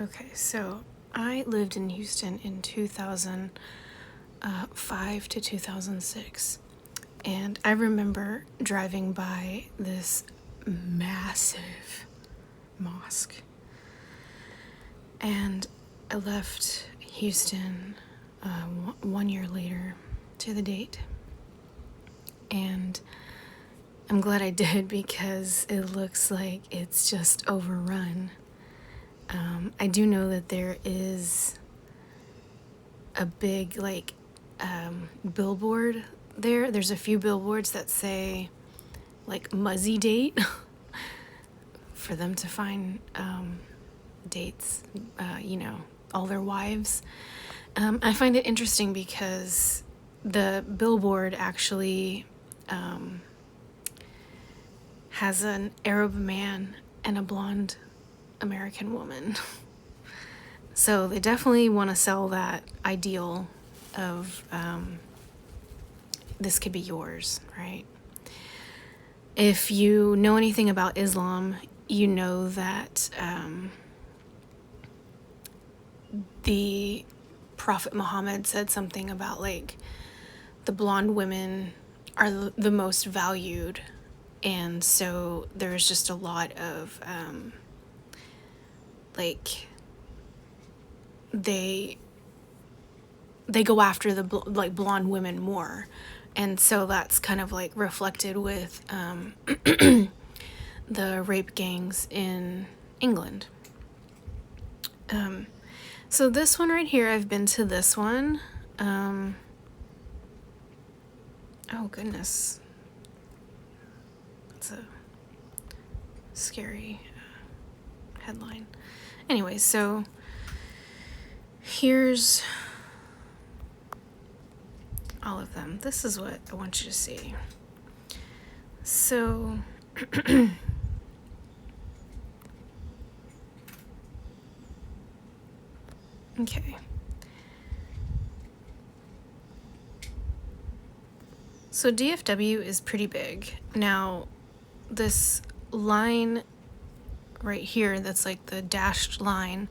Okay, so I lived in Houston in 2005 to 2006, and I remember driving by this massive mosque. And I left Houston 1 year later to the date. And I'm glad I did because it looks like it's just overrun. I do know that there is a big, billboard there. There's a few billboards that say, Muzzy date for them to find dates, all their wives. I find it interesting because the billboard actually has an Arab man and a blonde American woman. So they definitely want to sell that ideal of this could be yours, right? If you know anything about Islam, you know that the Prophet Muhammad said something about the blonde women are the most valued, and so there's just a lot of they go after the blonde women more, and so that's kind of reflected with the rape gangs in England. So this one right here, I've been to this one. Oh goodness, that's a scary headline. Anyway, so here's all of them. This is what I want you to see. So okay. So DFW is pretty big. Now, this line right here, that's the dashed line,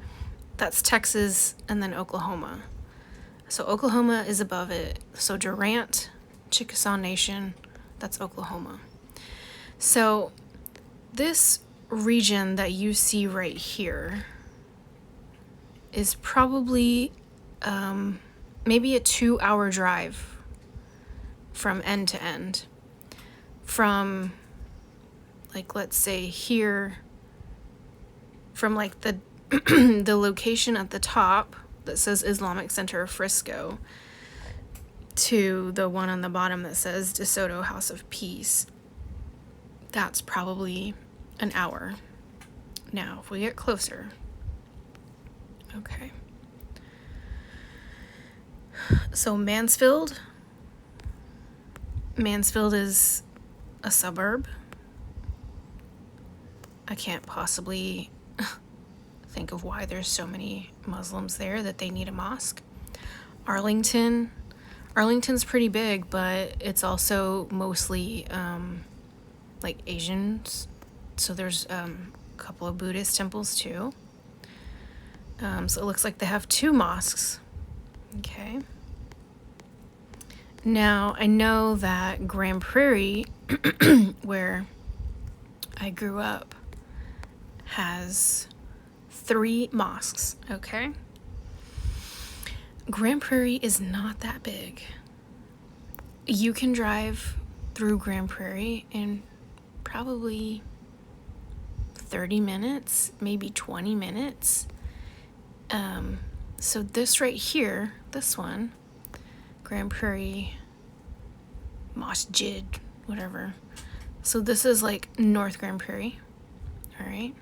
that's Texas and then Oklahoma. So Oklahoma is above it. So Durant, Chickasaw Nation, that's Oklahoma. So this region that you see right here is probably maybe a 2-hour drive from end to end. From let's say here, from the the location at the top that says Islamic Center of Frisco to the one on the bottom that says DeSoto House of Peace, that's probably an hour. Now, if we get closer, okay. So Mansfield is a suburb. I can't possibly think of why there's so many Muslims there that they need a mosque. Arlington's pretty big, but it's also mostly Asians. So there's a couple of Buddhist temples too. So it looks like they have 2 mosques. Okay. Now, I know that Grand Prairie, where I grew up, has 3 mosques, okay? Grand Prairie is not that big. You can drive through Grand Prairie in probably 30 minutes, maybe 20 minutes. So this right here, this one, Grand Prairie Masjid, whatever. So this is North Grand Prairie, all right?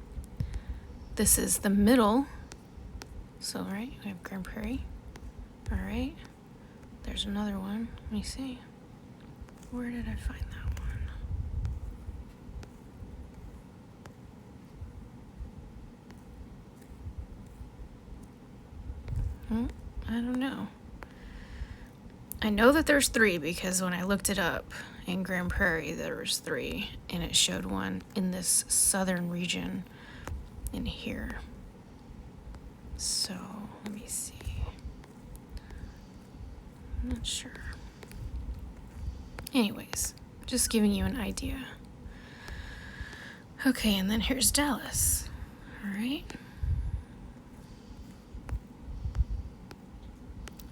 This is the middle. So, right, we have Grand Prairie, all right? There's another one. Let me see. Where did I find that one? I don't know. I know that there's 3 because when I looked it up in Grand Prairie, there was 3, and it showed one in this southern region in here. So, let me see. I'm not sure. Anyways, just giving you an idea. Okay, and then here's Dallas. All right.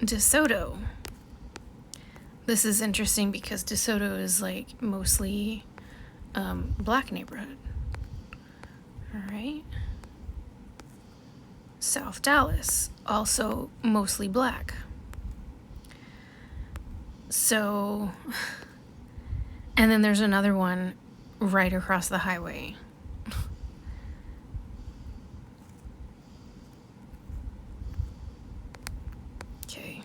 DeSoto. This is interesting because DeSoto is like mostly black neighborhood. All right. South Dallas, also mostly black. So, and then there's another one right across the highway. Okay.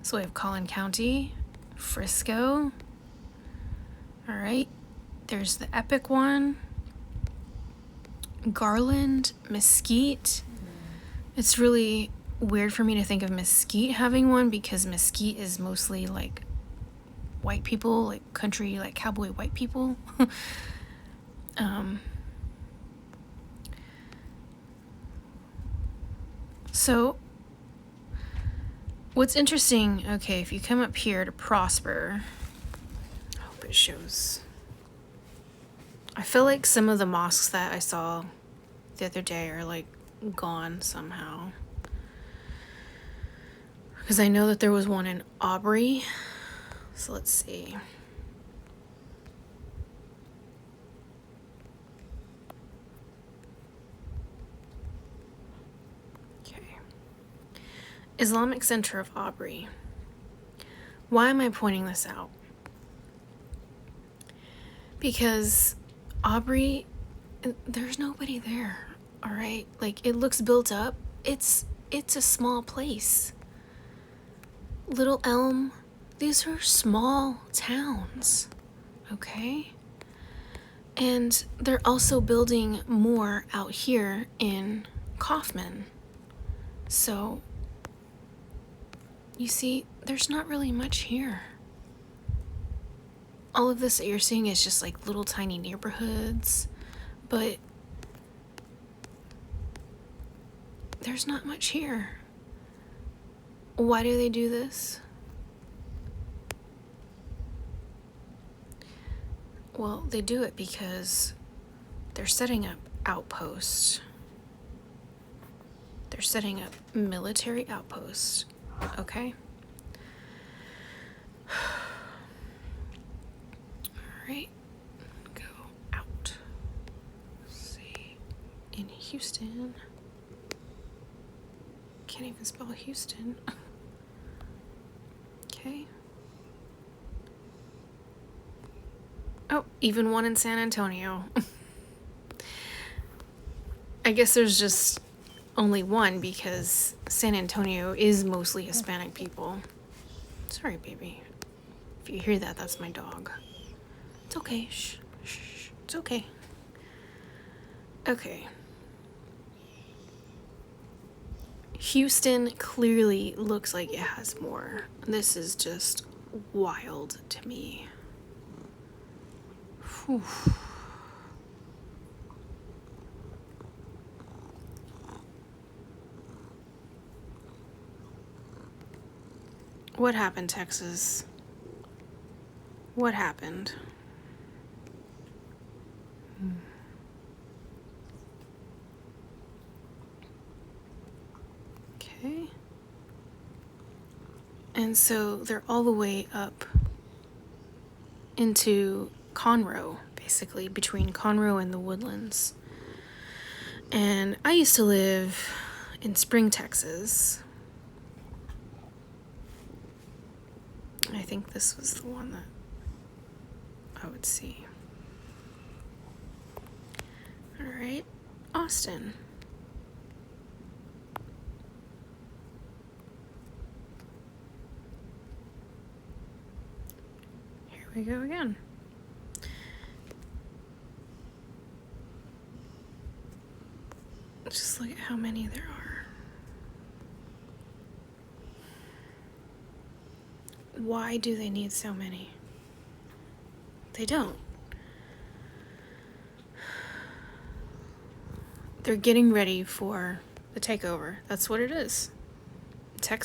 So we have Collin County, Frisco. All right. There's the Epic one. Garland, Mesquite. It's really weird for me to think of Mesquite having one because Mesquite is mostly like white people, like country, like cowboy white people. So what's interesting, okay, if you come up here to Prosper, I hope it shows. I feel like some of the mosques that I saw the other day are like gone somehow. Because I know that there was one in Aubrey. So let's see. Okay. Islamic Center of Aubrey. Why am I pointing this out? Because Aubrey, there's nobody there, all right? Like, it looks built up. It's a small place. Little Elm, these are small towns, okay? And they're also building more out here in Kaufman. So, you see, there's not really much here. All of this that you're seeing is just like little tiny neighborhoods, but there's not much here. Why do they do this? Well, they do it because they're setting up outposts. They're setting up military outposts, okay? Alright, go out. Let's see. In Houston. Can't even spell Houston. Okay. Oh, even one in San Antonio. I guess there's just only one because San Antonio is mostly Hispanic people. Sorry, baby. If you hear that, that's my dog. It's okay. Shh. Shh. It's okay. Okay. Houston clearly looks like it has more. This is just wild to me. Whew. What happened, Texas? What happened? Okay. And so they're all the way up into Conroe, basically, between Conroe and the Woodlands. And I used to live in Spring, Texas. I think this was the one that I would see. All right, Austin. Here we go again. Just look at how many there are. Why do they need so many? They don't. They're getting ready for the takeover. That's what it is. Texas